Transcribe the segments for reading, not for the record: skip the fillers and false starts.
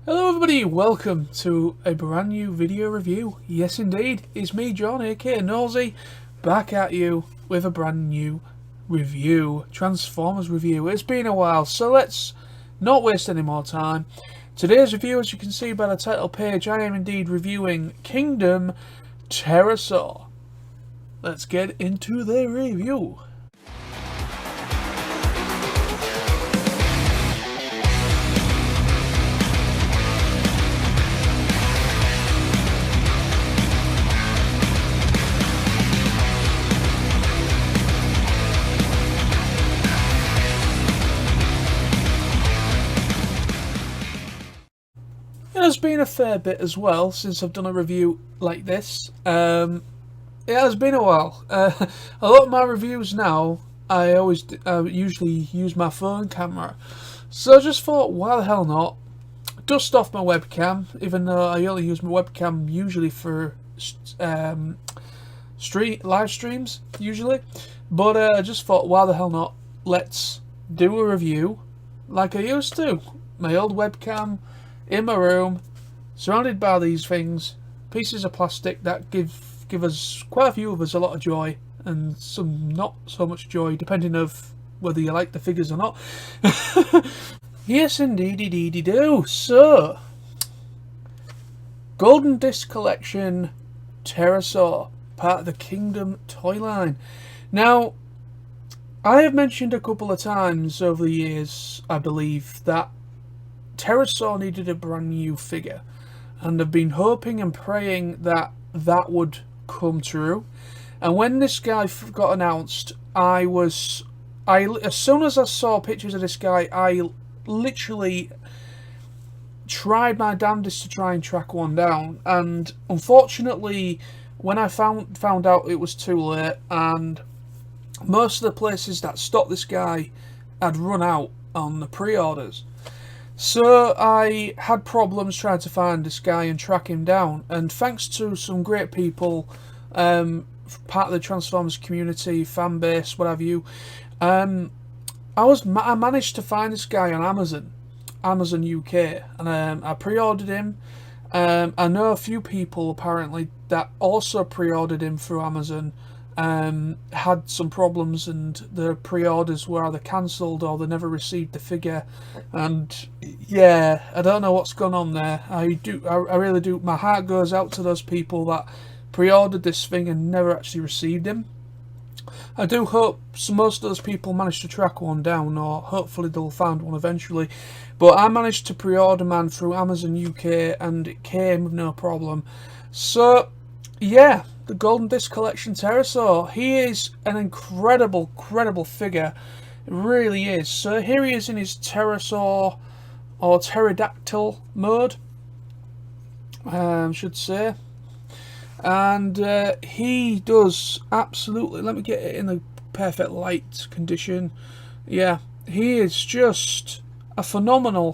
Hello everybody, welcome to a brand new video review. Yes indeed, it's me John aka Nosy, back at you with a brand new review, Transformers review. It's been a while, so let's not waste any more time. Today's review, as you can see by the title page, I am indeed reviewing Kingdom Terrorsaur. Let's get into the review. It has been a fair bit as well since I've done a review like this. It has been a while. A lot of my reviews now, I usually use my phone camera. So I just thought, why the hell not? Dust off my webcam, even though I only use my webcam usually for live streams, usually. But I just thought, why the hell not? Let's do a review like I used to. My old webcam in my room, surrounded by these things, pieces of plastic that give us, quite a few of us, a lot of joy, and some not so much joy, depending of whether you like the figures or not. Yes, indeedy do. So, Golden Disc Collection Terrorsaur, part of the Kingdom toy line. Now, I have mentioned a couple of times over the years, I believe, that Terrorsaur needed a brand new figure, and I've been hoping and praying that that would come true. And when this guy got announced, as soon as I saw pictures of this guy, I literally tried my damnedest to try and track one down. And unfortunately, when I found out, it was too late, and most of the places that stocked this guy had run out on the pre-orders. So I had problems trying to find this guy and track him down, and thanks to some great people, part of the Transformers community, fan base, whatever you, I managed to find this guy on Amazon UK, and I pre-ordered him. I know a few people apparently that also pre-ordered him through Amazon. Had some problems, and the pre-orders were either cancelled or they never received the figure. And yeah, I don't know what's gone on there. I really do. My heart goes out to those people that pre-ordered this thing and never actually received him. I do hope most of those people managed to track one down, or hopefully they'll find one eventually. But I managed to pre-order man through Amazon UK, and it came with no problem. So yeah, the Golden Disc Collection Terrorsaur. He is an incredible figure. It really is. So here he is in his Terrorsaur, or pterodactyl mode, should say. And he does absolutely, let me get it in the perfect light condition. Yeah, he is just a phenomenal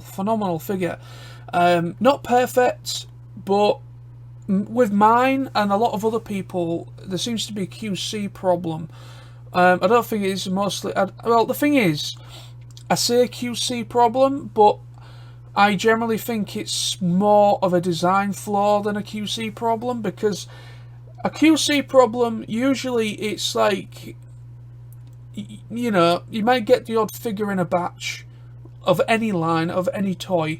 figure. Not perfect, but with mine and a lot of other people, there seems to be a QC problem. I don't think it's mostly... well, the thing is, I say QC problem, but I generally think it's more of a design flaw than a QC problem, because a QC problem, usually it's like, you know, you might get the odd figure in a batch of any line, of any toy,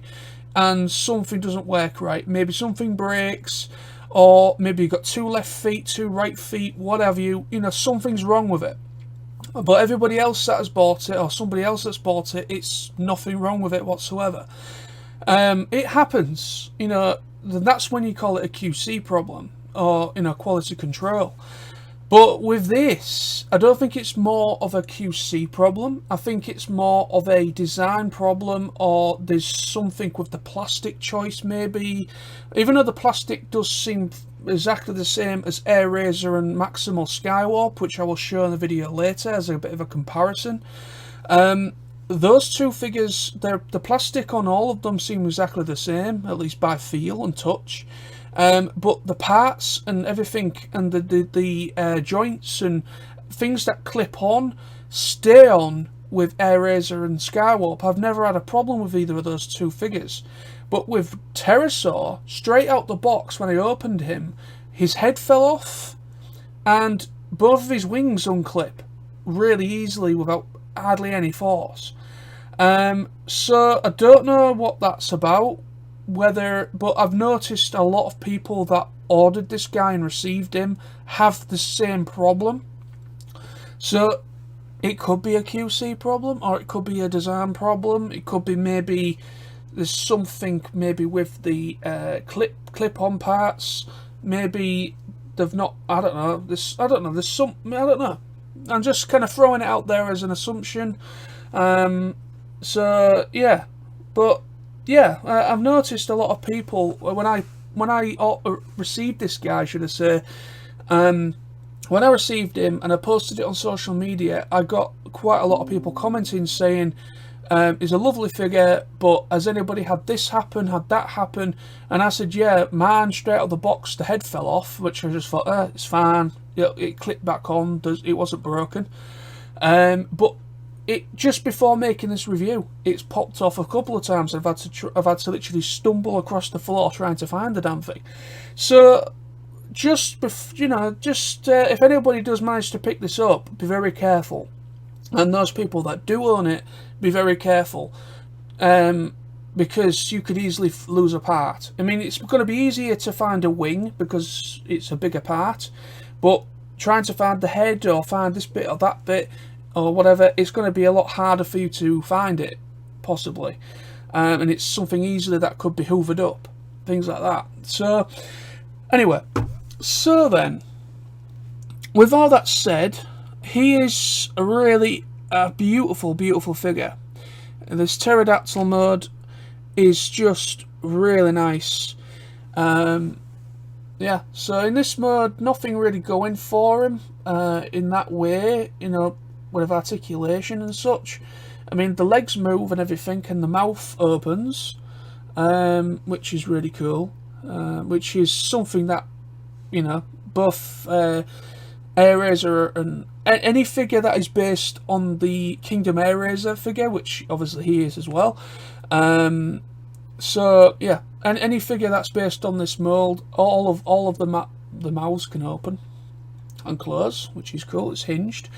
and something doesn't work right. Maybe something breaks, or maybe you've got two left feet, two right feet, whatever, you know, something's wrong with it. But everybody else that has bought it, or somebody else that's bought it, it's nothing wrong with it whatsoever. It happens, you know, that's when you call it a QC problem, or, you know, quality control. But with this, I don't think it's more of a QC problem. I think it's more of a design problem, or there's something with the plastic choice maybe. Even though the plastic does seem exactly the same as Airazor and Maximal Skywarp, which I will show in the video later as a bit of a comparison. Those two figures, the plastic on all of them seem exactly the same, at least by feel and touch. But the parts and everything, and the joints and things that clip on, stay on with Airazor and Skywarp. I've never had a problem with either of those two figures. But with Terrorsaur, straight out the box when I opened him, his head fell off and both of his wings unclip really easily without hardly any force. So I don't know what that's about, but I've noticed a lot of people that ordered this guy and received him have the same problem. So it could be a QC problem, or it could be a design problem. It could be maybe there's something maybe with the clip-on parts. Maybe they've not. I don't know. I don't know. There's some. I don't know. I'm just kind of throwing it out there as an assumption. So yeah, but yeah, I've noticed a lot of people when I received this guy, should I say, when I received him and I posted it on social media, I got quite a lot of people commenting saying, he's a lovely figure, but has anybody had this happen, had that happen? And I said, yeah, mine straight out of the box, the head fell off, which I just thought, it's fine. It clicked back on, it wasn't broken. But it just before making this review, it's popped off a couple of times. I've had to literally stumble across the floor trying to find the damn thing. So just if anybody does manage to pick this up, be very careful. And those people that do own it, be very careful, because you could easily lose a part. I mean, it's going to be easier to find a wing because it's a bigger part, but trying to find the head or find this bit or that bit or whatever, it's going to be a lot harder for you to find it, possibly. And it's something easily that could be hoovered up, things like that. So anyway, so then, with all that said, he is really a beautiful, beautiful figure. This pterodactyl mode is just really nice. Yeah, so in this mode, nothing really going for him in that way, with articulation and such. I mean, the legs move and everything, and the mouth opens, which is really cool, which is something that, both Airazor and any figure that is based on the Kingdom Airazor figure, which obviously he is as well. So yeah, and any figure that's based on this mold, all of the mouths can open and close, which is cool. It's hinged.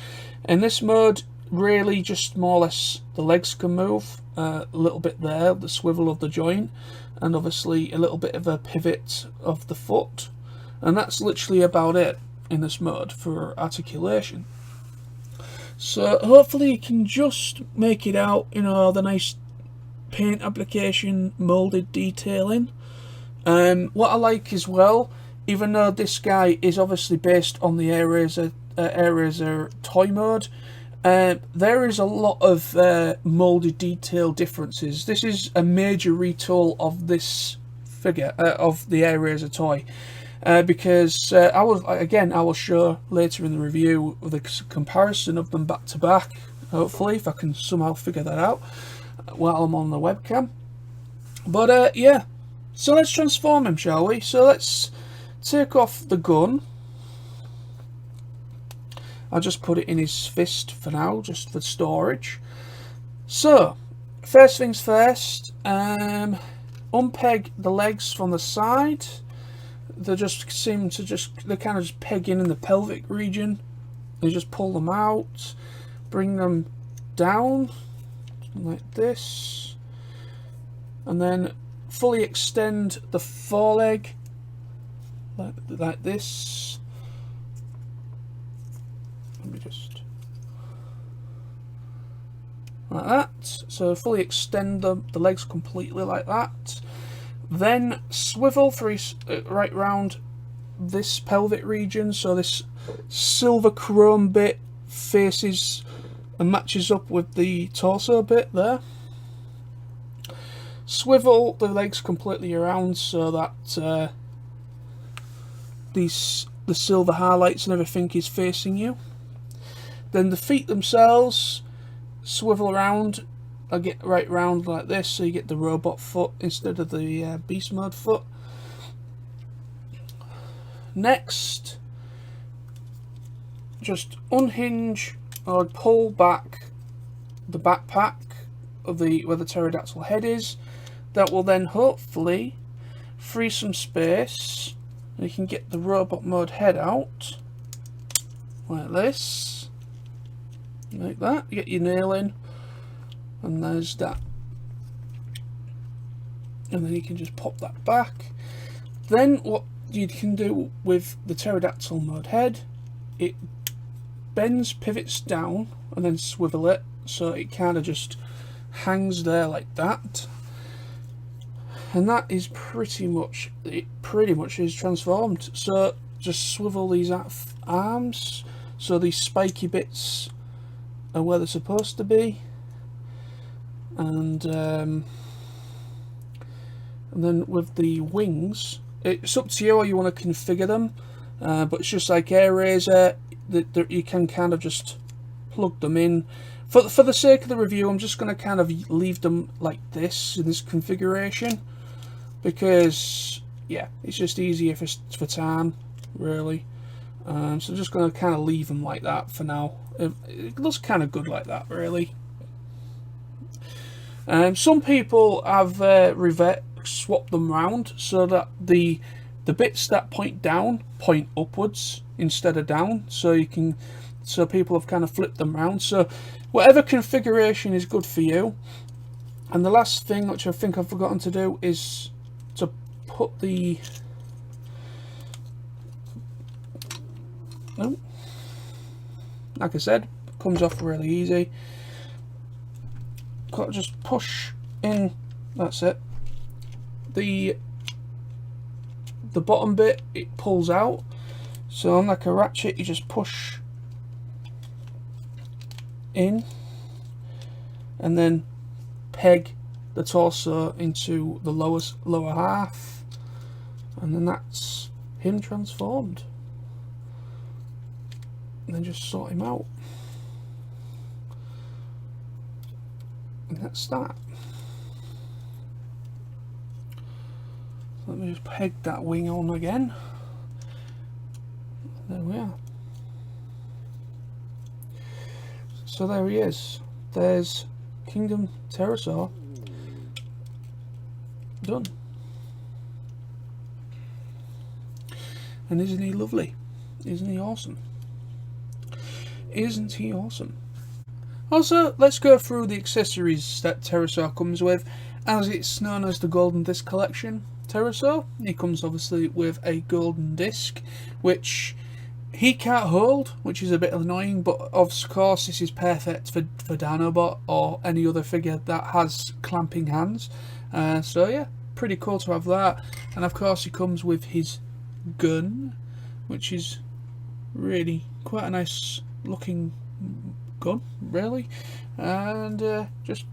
In this mode, really just more or less the legs can move a little bit there, the swivel of the joint, and obviously a little bit of a pivot of the foot, and that's literally about it in this mode for articulation. So hopefully you can just make it out, the nice paint application, molded detailing. What I like as well, even though this guy is obviously based on the Airazor toy mode, there is a lot of molded detail differences. This is a major retool of this figure, of the Airazor toy. Because I will show later in the review the comparison of them back to back, hopefully, if I can somehow figure that out while I'm on the webcam. But yeah, so let's transform him, shall we? So let's take off the gun. I'll just put it in his fist for now, just for storage. So, first things first, unpeg the legs from the side. They just seem to they're kind of just pegging in the pelvic region. You just pull them out, bring them down like this, and then fully extend the foreleg like this. Let me just like that. So fully extend the legs completely like that. Then swivel right round this pelvic region, so this silver chrome bit faces and matches up with the torso bit there. Swivel the legs completely around so that the silver highlights and everything is facing you. Then the feet themselves, swivel around. I get right round like this, so you get the robot foot instead of the beast mode foot. Next, just unhinge or pull back the backpack of where the pterodactyl head is. that will then hopefully free some space. You can get the robot mode head out like this, like that. You get your nail in, and there's that. And then you can just pop that back. Then what you can do with the pterodactyl mode head, it bends, pivots down, and then swivel it, so it kind of just hangs there like that. And that is pretty much, it pretty much is transformed. So just swivel these arms, so these spiky bits are where they're supposed to be. And then with the wings, it's up to you how you want to configure them, but it's just like Airazor, that you can kind of just plug them in. For the sake of the review, I'm just going to kind of leave them like this, in this configuration, because yeah, it's just easier for time, really. So I'm just going to kind of leave them like that for now. It looks kind of good like that, really. Some people have swapped them round so that the bits that point down point upwards instead of down, so people have kind of flipped them round. So whatever configuration is good for you. And the last thing, which I think I've forgotten to do, is to put the like I said, comes off really easy. Got to just push in, that's it. The bottom bit, it pulls out, so on like a ratchet, you just push in and then peg the torso into the lower half, and then that's him transformed. And then just sort him out, and that's that. Let me just peg that wing on again. There we are. So there he is. There's Kingdom Terrorsaur done. And isn't he lovely? Isn't he awesome? Isn't he awesome? Also, let's go through the accessories that Terrorsaur comes with, as it's known as the Golden Disc Collection. Terrorsaur, he comes obviously with a golden disc, which he can't hold, which is a bit annoying, but of course this is perfect for Dinobot or any other figure that has clamping hands. So yeah, pretty cool to have that. And of course he comes with his gun, which is really quite a nice looking gun, really, and just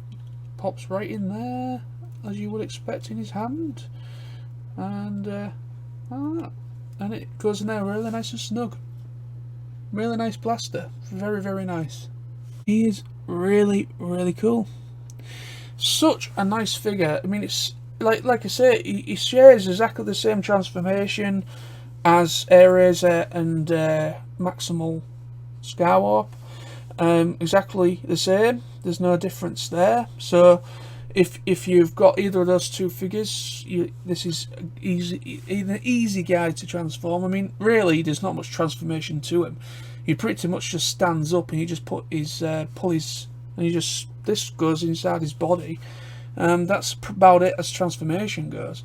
pops right in there as you would expect in his hand. And and it goes in there really nice and snug. Really nice blaster, very, very nice. He is really, really cool. Such a nice figure. I mean, it's like I say, he shares exactly the same transformation as Airazor and Maximal Skywarp. Exactly the same. There's no difference there. So if you've got either of those two figures, this is an easy guide to transform. I mean, really, there's not much transformation to him. He pretty much just stands up and you just put his this goes inside his body. That's about it as transformation goes.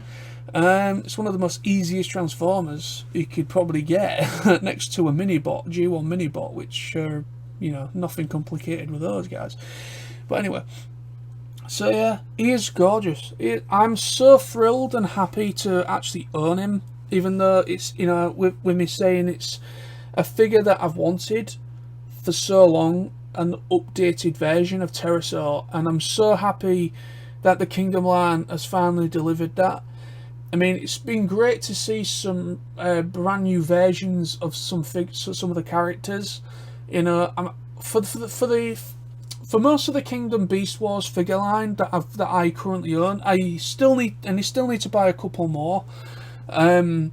It's one of the most easiest transformers you could probably get next to a Minibot, G1 Minibot, which are, you know, nothing complicated with those guys. But anyway. So yeah, he is gorgeous. I'm so thrilled and happy to actually own him, even though it's, you know, with me saying it's a figure that I've wanted for so long, an updated version of Terrorsaur, and I'm so happy that the Kingdom line has finally delivered that. I mean, it's been great to see some brand new versions of some of the characters. You know, for most of the Kingdom Beast Wars figure line that I currently own, I still need to buy a couple more. You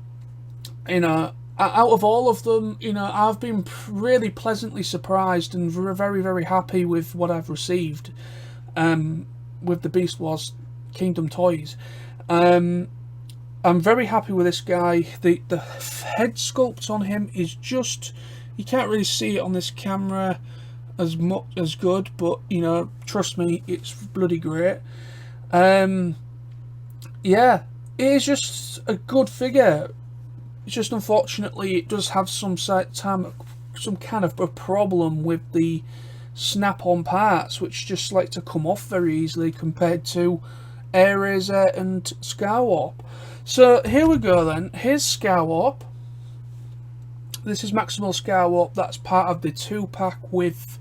know, out of all of them, you know, I've been really pleasantly surprised and very, very happy with what I've received with the Beast Wars Kingdom toys. I'm very happy with this guy. The head sculpt on him is just, you can't really see it on this camera as much as good, but you know, trust me, it's bloody great. Yeah, it is just a good figure. It's just unfortunately it does have some kind of a problem with the snap-on parts, which just like to come off very easily compared to Airazor and Skywarp. So here we go then. Here's Skywarp. This is Maximal Skywarp. That's part of the 2-pack with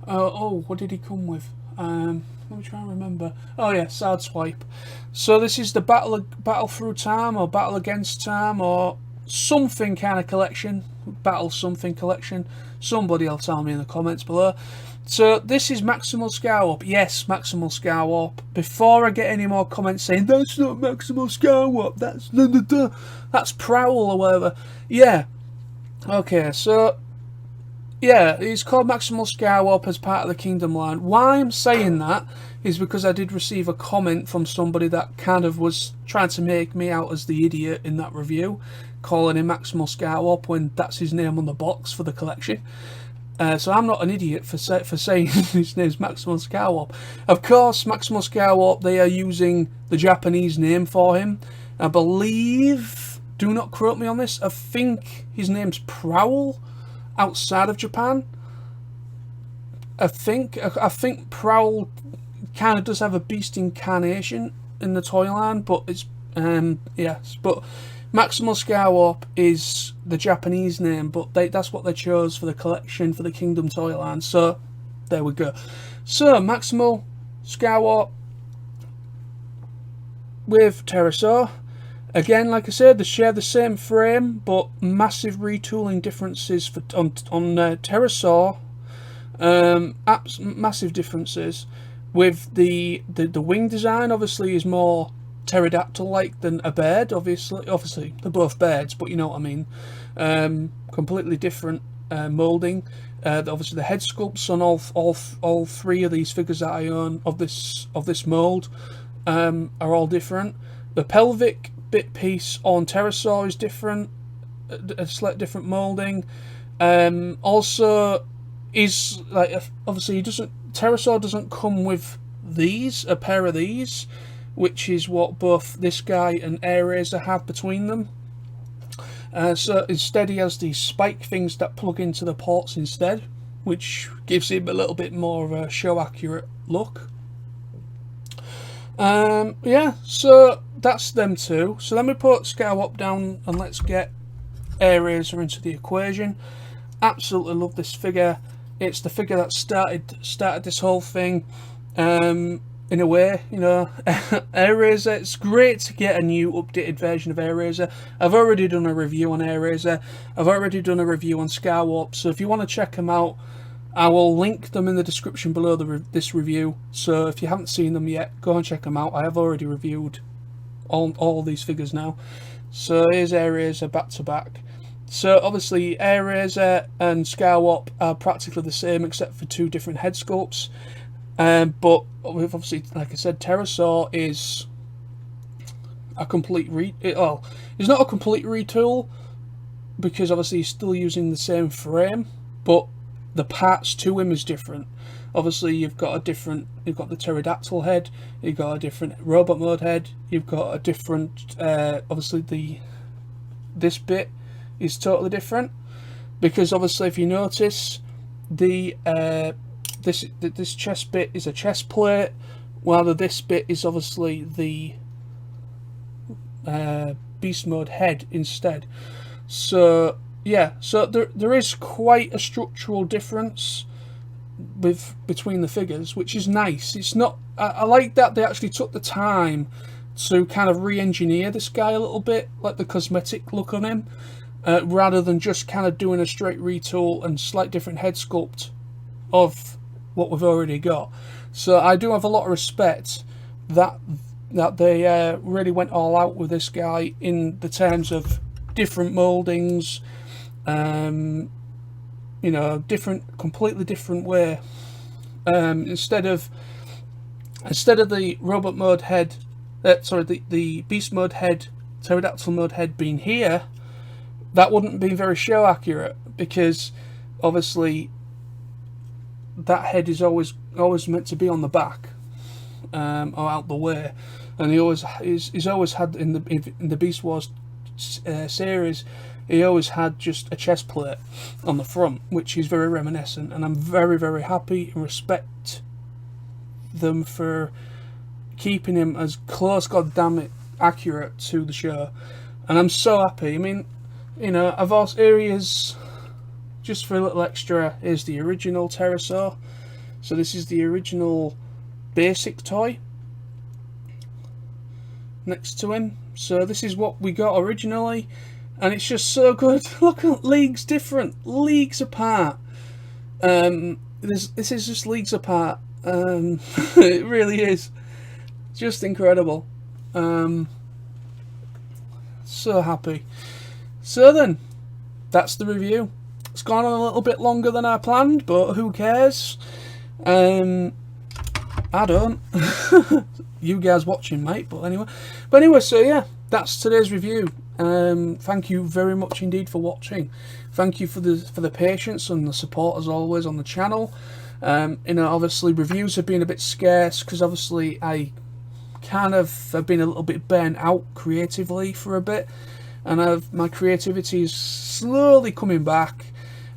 oh, what did he come with? Let me try and remember. Oh yeah, Sideswipe. So this is the Battle Through Time, or Battle Against Time, or something kind of collection. Battle something collection. Somebody will tell me in the comments below. So this is Maximal Scalwap. Yes, Maximal Scalwap. Before I get any more comments saying that's not Maximal Scalwap, that's Prowl or whatever. Yeah. Okay, so yeah, it's called Maximal Skywarp as part of the Kingdom line. Why I'm saying that is because I did receive a comment from somebody that kind of was trying to make me out as the idiot in that review, calling him Maximal Skywarp when that's his name on the box for the collection. So I'm not an idiot for saying his name's Maximal Skywarp. Of course, Maximal Skywarp, they are using the Japanese name for him. I believe, do not quote me on this, I think his name's Prowl outside of Japan. I think Prowl kind of does have a beast incarnation in the toy line, but it's yes, but Maximal Skywarp is the Japanese name, but that's what they chose for the collection for the Kingdom toy line. So there we go. So Maximal Skywarp with Terrorsaur. Again, like I said, they share the same frame, but massive retooling differences on Terrorsaur. Massive differences with the wing design. Obviously, is more pterodactyl-like than a bird. Obviously, they're both birds, but you know what I mean. Completely different molding. Obviously, the head sculpts on all three of these figures that I own of this mold are all different. The pelvic bit piece on Terrorsaur is different, a slightly different molding. Also, is like obviously Terrorsaur doesn't come with a pair of these, which is what both this guy and Airazor have between them. So instead he has these spike things that plug into the ports instead, which gives him a little bit more of a show accurate look. Yeah, so that's them two. So let me put Skywarp down and let's get Airazor into the equation. Absolutely love this figure. It's the figure that started this whole thing. In a way, you know, Airazor, it's great to get a new updated version of Airazor. I've already done a review on Airazor. I've already done a review on Skywarp. So if you want to check them out, I will link them in the description below this review. So if you haven't seen them yet, go and check them out. I have already reviewed all these figures now. So here's Airazor back to back. So obviously Airazor and Skywarp are practically the same except for two different head sculpts. But obviously, like I said, Terrorsaur is a complete it's not a complete retool, because obviously he's still using the same frame, but the parts to him is different. Obviously you've got the pterodactyl head, you've got a different robot mode head, you've got a different obviously this bit is totally different, because obviously if you notice this chest bit is a chest plate, while this bit is obviously the beast mode head instead. So yeah, so there is quite a structural difference between the figures, which is nice. It's not, I like that they actually took the time to kind of re-engineer this guy a little bit, like the cosmetic look on him, rather than just kind of doing a straight retool and slight different head sculpt of what we've already got. So I do have a lot of respect that they really went all out with this guy in the terms of different moldings, you know, completely different way. Instead of instead of the robot mode head, the beast mode head, pterodactyl mode head being here, that wouldn't be very show accurate, because obviously that head is always meant to be on the back, or out the way, and he's always had in the Beast Wars series, he always had just a chest plate on the front, which is very reminiscent, and I'm very, very happy and respect them for keeping him as close, goddammit, accurate to the show, and I'm so happy. I mean, you know, I've also, here he is, just for a little extra, is the original Terrorsaur. So this is the original basic toy next to him. So this is what we got originally, and it's just so good. Look at leagues different, leagues apart. This is just leagues apart. It really is just incredible. So happy. So then, that's the review. It's gone on a little bit longer than I planned, but who cares? I don't. You guys watching, mate. But anyway, so yeah, that's today's review. Thank you very much indeed for watching. Thank you for the patience and the support as always on the channel. You know, obviously reviews have been a bit scarce because obviously I kind of have been a little bit burnt out creatively for a bit, and my creativity is slowly coming back,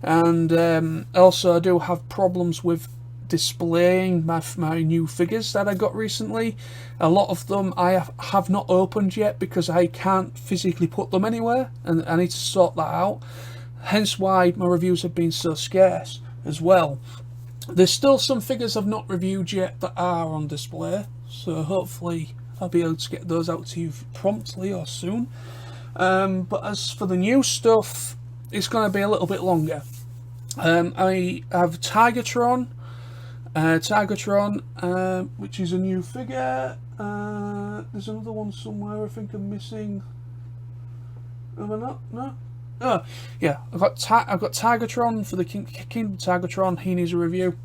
and also I do have problems with displaying my new figures that I got recently. A lot of them I have not opened yet because I can't physically put them anywhere, and I need to sort that out, hence why my reviews have been so scarce as well. There's still some figures I've not reviewed yet that are on display, so hopefully I'll be able to get those out to you promptly or soon. But as for the new stuff, it's going to be a little bit longer. I have Tigertron, which is a new figure. There's another one somewhere I think I'm missing. Am I not? No? Oh, yeah, I've got Tigertron for the Kingdom Tigertron. He needs a review.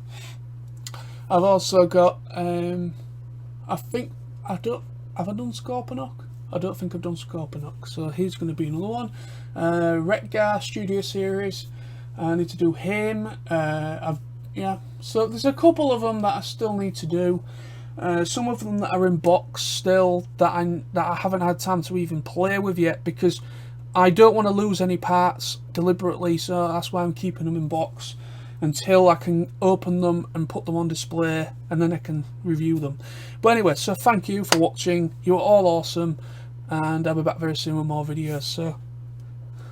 I've also got, have I done Scorponok? I don't think I've done Scorponok, so he's going to be another one. Retgar Studio Series, I need to do him. Yeah, so there's a couple of them that I still need to do. Some of them that are in box still that I haven't had time to even play with yet, because I don't want to lose any parts deliberately, so that's why I'm keeping them in box until I can open them and put them on display, and then I can review them. But anyway, so thank you for watching. You're all awesome, and I'll be back very soon with more videos, so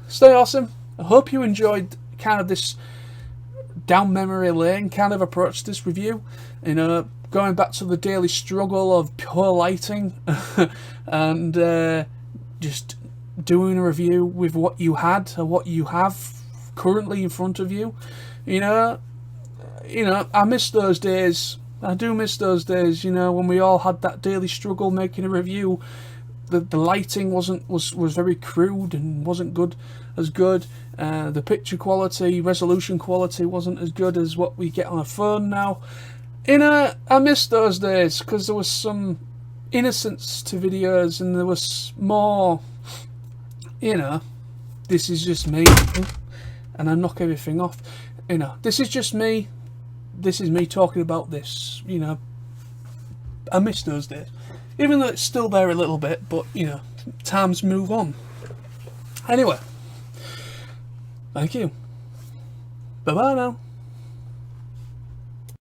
stay awesome. I hope you enjoyed kind of this down memory lane kind of approach to this review, you know, going back to the daily struggle of poor lighting and just doing a review with what you had or what you have currently in front of you. You know, I miss those days. I do miss those days, you know, when we all had that daily struggle making a review. The lighting was very crude and wasn't as good. The picture quality, resolution quality wasn't as good as what we get on a phone now. You know, I miss those days because there was some innocence to videos, and there was more, you know, this is just me, and I knock everything off. You know, this is just me. This is me talking about this. You know, I miss those days, even though it's still there a little bit. But you know, times move on. Anyway, thank you. Bye bye now.